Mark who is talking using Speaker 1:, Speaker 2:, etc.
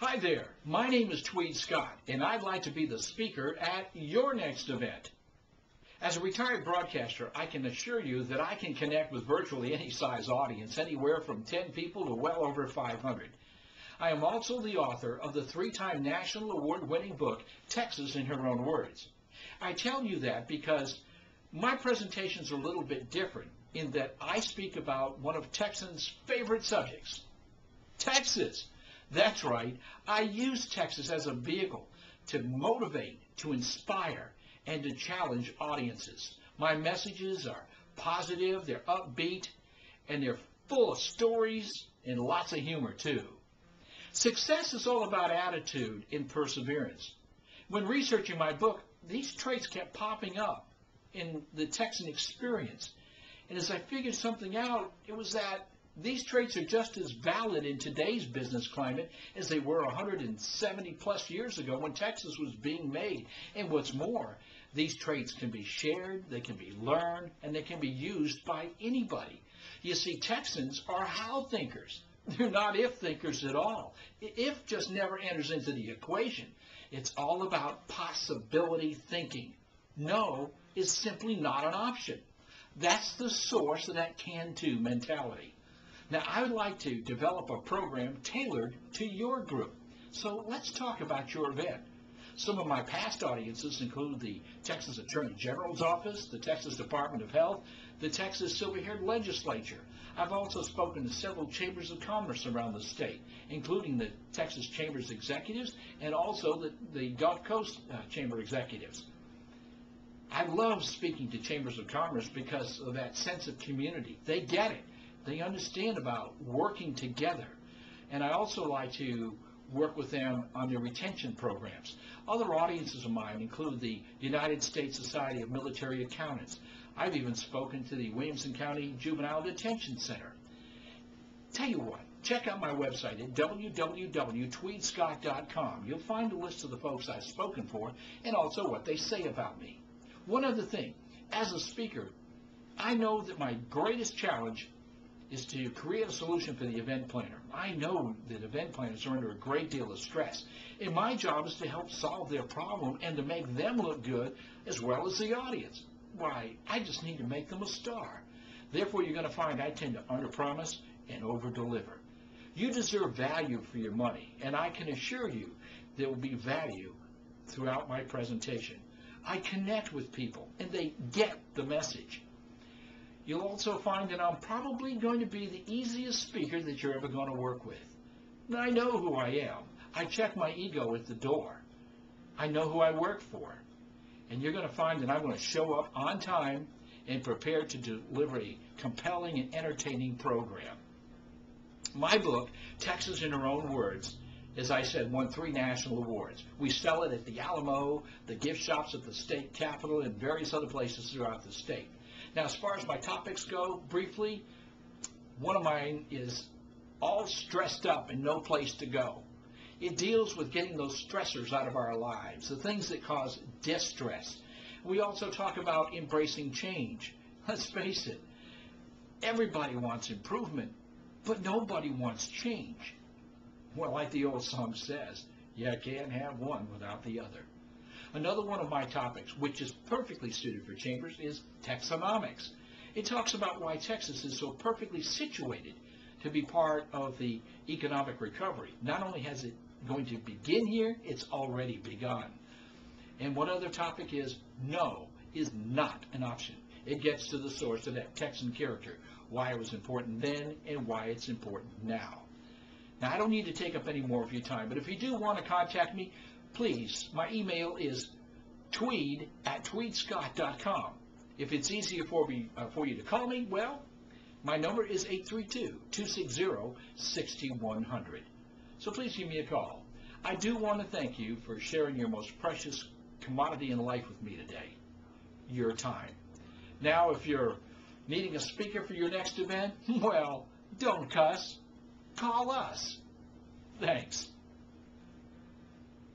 Speaker 1: Hi there, my name is Tweed Scott, and I'd like to be the speaker at your next event. As a retired broadcaster, I can assure you that I can connect with virtually any size audience, anywhere from 10 people to well over 500. I am also the author of the 3-time National Award-winning book, Texas in Her Own Words. I tell you that because my presentations are a little bit different in that I speak about one of Texans' favorite subjects, Texas. That's right, I use Texas as a vehicle to motivate, to inspire, and to challenge audiences. My messages are positive, they're upbeat, and they're full of stories and lots of humor too. Success is all about attitude and perseverance. When researching my book, these traits kept popping up in the Texan experience. And as I figured something out, it was that these traits are just as valid in today's business climate as they were 170 plus years ago when Texas was being made. And what's more, these traits can be shared, they can be learned, and they can be used by anybody. You see, Texans are how thinkers. They're not if thinkers at all. If just never enters into the equation. It's all about possibility thinking. No is simply not an option. That's the source of that can-do mentality. Now, I would like to develop a program tailored to your group. So let's talk about your event. Some of my past audiences include the Texas Attorney General's Office, the Texas Department of Health, the Texas Silver-Haired Legislature. I've also spoken to several chambers of commerce around the state, including the Texas Chamber's executives and also the Gulf Coast Chamber executives. I love speaking to chambers of commerce because of that sense of community. They get it. They understand about working together. And I also like to work with them on their retention programs. Other audiences of mine include the United States Society of Military Accountants. I've even spoken to the Williamson County Juvenile Detention Center. Tell you what, check out my website at www.tweedscott.com. You'll find a list of the folks I've spoken for and also what they say about me. One other thing, as a speaker, I know that my greatest challenge is to create a solution for the event planner. I know that event planners are under a great deal of stress, and my job is to help solve their problem and to make them look good as well as the audience. Why, I just need to make them a star. Therefore, you're going to find I tend to underpromise and overdeliver. You deserve value for your money, and I can assure you there will be value throughout my presentation. I connect with people, and they get the message. You'll also find that I'm probably going to be the easiest speaker that you're ever going to work with. And I know who I am. I check my ego at the door. I know who I work for. And you're going to find that I'm going to show up on time and prepared to deliver a compelling and entertaining program. My book, Texas in Her Own Words, as I said, won 3 national awards. We sell it at the Alamo, the gift shops at the state capitol, and various other places throughout the state. Now, as far as my topics go, briefly, one of mine is all stressed up and no place to go. It deals with getting those stressors out of our lives, the things that cause distress. We also talk about embracing change. Let's face it, everybody wants improvement, but nobody wants change. Well, like the old song says, you can't have one without the other. Another one of my topics, which is perfectly suited for chambers, is Texonomics. It talks about why Texas is so perfectly situated to be part of the economic recovery. Not only has it going to begin here, it's already begun. And one other topic is no is not an option. It gets to the source of that Texan character, why it was important then and why it's important now. Now, I don't need to take up any more of your time, but if you do want to contact me, please, my email is tweed@tweedscott.com. If it's easier for you to call me, well, my number is 832-260-6100. So please give me a call. I do want to thank you for sharing your most precious commodity in life with me today, your time. Now, if you're needing a speaker for your next event, well, don't cuss. Call us. Thanks.